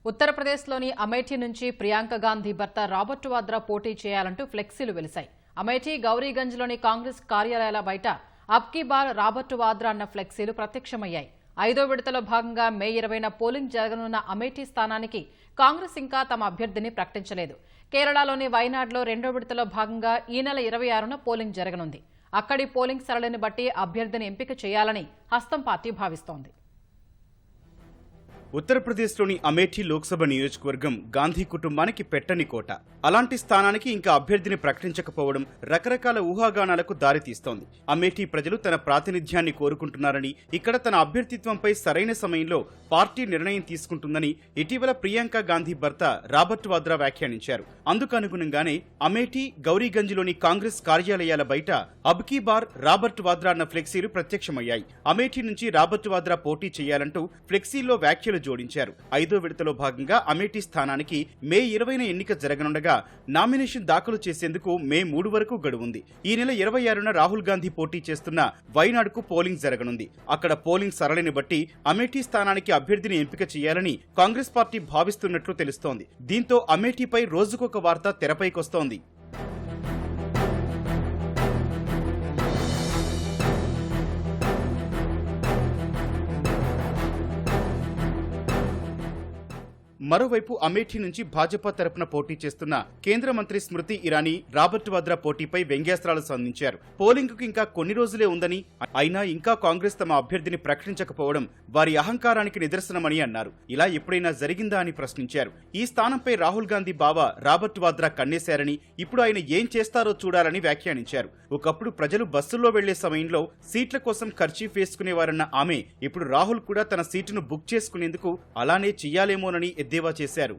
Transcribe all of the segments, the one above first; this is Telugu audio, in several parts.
ఉత్తరప్రదేశ్లోని అమేఠీ నుంచి ప్రియాంక గాంధీ భర్త రాబర్ట్ వాద్రా పోటీ చేయాలంటూ ఫ్లెక్సీలు వెలిశాయి. అమేఠీ, గౌరీగంజ్లోని కాంగ్రెస్ కార్యాలయాల బయట అబ్ కీ బార్ రాబర్ట్ వాద్రా అన్న ఫ్లెక్సీలు ప్రత్యక్షమయ్యాయి. 5వ విడతలో భాగంగా మే 20న పోలింగ్ జరగనున్న అమేఠీ స్థానానికి కాంగ్రెస్ ఇంకా తమ అభ్యర్థిని ప్రకటించలేదు. కేరళలోని వైనాడ్లో 2వ విడతలో భాగంగా ఈ నెల 26న పోలింగ్ జరగనుంది. అక్కడి పోలింగ్ సరళిని బట్టి అభ్యర్థిని ఎంపిక చేయాలని హస్తం పార్టీ భావిస్తోంది. ఉత్తరప్రదేశ్లోని అమేఠీ లోక్సభ నియోజకవర్గం గాంధీ కుటుంబానికి పెట్టని కోట. అలాంటి స్థానానికి ఇంకా అభ్యర్థిని ప్రకటించకపోవడం రకరకాల ఊహాగానాలకు దారితీస్తోంది. అమేఠీ ప్రజలు తన ప్రాతినిధ్యాన్ని కోరుకుంటున్నారని, ఇక్కడ తన అభ్యర్థిత్వంపై సరైన సమయంలో పార్టీ నిర్ణయం తీసుకుంటుందని ఇటీవల ప్రియాంక గాంధీ భర్త రాబర్ట్ వాద్రా వ్యాఖ్యానించారు. అందుకు అనుగుణంగానే అమేఠీ, గౌరీగంజ్లోని కాంగ్రెస్ కార్యాలయాల బయట అబ్ కీ బార్ రాబర్ట్ వాద్రా అన్న ఫ్లెక్సీలు ప్రత్యక్షమయ్యాయి. అమేఠీ నుంచి రాబర్ట్ వాద్రా పోటీ చేయాలంటూ ఫ్లెక్సీల్లో వ్యాఖ్యలు జోడించారు. 5వ విడతలో భాగంగా అమేఠీ స్థానానికి మే 20న ఎన్నిక జరగనుండగా నామినేషన్ దాఖలు చేసేందుకు మే 3 వరకు గడువుంది. ఈ నెల 26న రాహుల్ గాంధీ పోటీ చేస్తున్న వైనాడ్కు పోలింగ్ జరగనుంది. అక్కడ పోలింగ్ సరళిని బట్టి అమేఠీ స్థానానికి అభ్యర్థిని ఎంపిక చేయాలని కాంగ్రెస్ పార్టీ భావిస్తున్నట్లు తెలుస్తోంది. దీంతో అమేఠీపై రోజుకొక వార్త తెరపైకొస్తోంది. మరోవైపు అమేఠీ నుంచి భాజపా తరపున పోటీ చేస్తున్న కేంద్ర మంత్రి స్మృతి ఇరానీ రాబర్ట్ వాద్రా పోటీపై వ్యంగ్యాస్త్రాలు సంధించారు. పోలింగ్కు ఇంకా కొన్ని రోజులే ఉందని, అయినా ఇంకా కాంగ్రెస్ తమ అభ్యర్థిని ప్రకటించకపోవడం వారి అహంకారానికి నిదర్శనమని అన్నారు. ఇలా ఎప్పుడైనా జరిగిందా అని ప్రశ్నించారు. ఈ స్థానంపై రాహుల్ గాంధీ బావ రాబర్ట్ వాద్రా కన్నేశారని, ఇప్పుడు ఆయన ఏం చేస్తారో చూడాలని వ్యాఖ్యానించారు. ఒకప్పుడు ప్రజలు బస్సుల్లో వెళ్లే సమయంలో సీట్ల కోసం ఖర్చీఫ్ వేసుకునేవారన్న ఆమె ఇప్పుడు రాహుల్ కూడా తన సీటును బుక్ చేసుకునేందుకు అలానే చెయ్యాలేమోనని ఎద్దేవా చేశారు.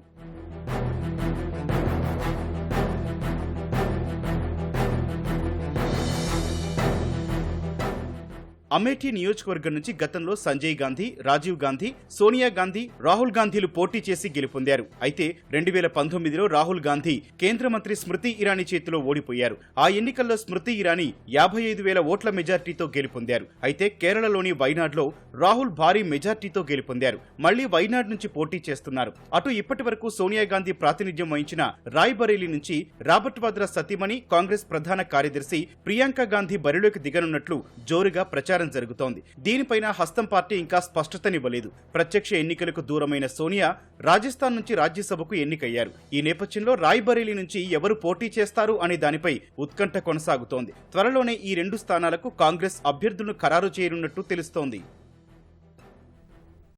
అమేఠీ నియోజకవర్గం నుంచి గతంలో సంజయ్ గాంధీ, రాజీవ్ గాంధీ, సోనియా గాంధీ, రాహుల్ గాంధీలు పోటీ చేసి గెలుపొందారు. అయితే 2019లో రాహుల్ గాంధీ కేంద్ర మంత్రి స్మృతి ఇరానీ చేతిలో ఓడిపోయారు. ఆ ఎన్నికల్లో స్మృతి ఇరానీ 55,000 ఓట్ల మెజార్టీతో గెలుపొందారు. అయితే కేరళలోని వైనాడ్లో రాహుల్ భారీ మెజార్టీతో గెలుపొందారు. మళ్లీ వైనాడ్ నుంచి పోటీ చేస్తున్నారు. అటు ఇప్పటి వరకు సోనియా గాంధీ ప్రాతినిధ్యం వహించిన రాయ్బరేలీ నుంచి రాబర్ట్ వాద్రా సతీమణి, కాంగ్రెస్ ప్రధాన కార్యదర్శి ప్రియాంక గాంధీ బరిలోకి దిగనున్నట్లు జోరుగా ప్రచారం జరుగుతోంది. దీనిపైన హస్తం పార్టీ ఇంకా స్పష్టతనివ్వలేదు. ప్రత్యక్ష ఎన్నికలకు దూరమైన సోనియా రాజస్థాన్ నుంచి రాజ్యసభకు ఎన్నికయ్యారు. ఈ నేపథ్యంలో రాయ్బరేలీ నుంచి ఎవరు పోటీ చేస్తారు అనే దానిపై ఉత్కంఠ కొనసాగుతోంది. త్వరలోనే ఈ 2 స్థానాలకు కాంగ్రెస్ అభ్యర్థులను ఖరారు చేయనున్నట్టు తెలుస్తోంది.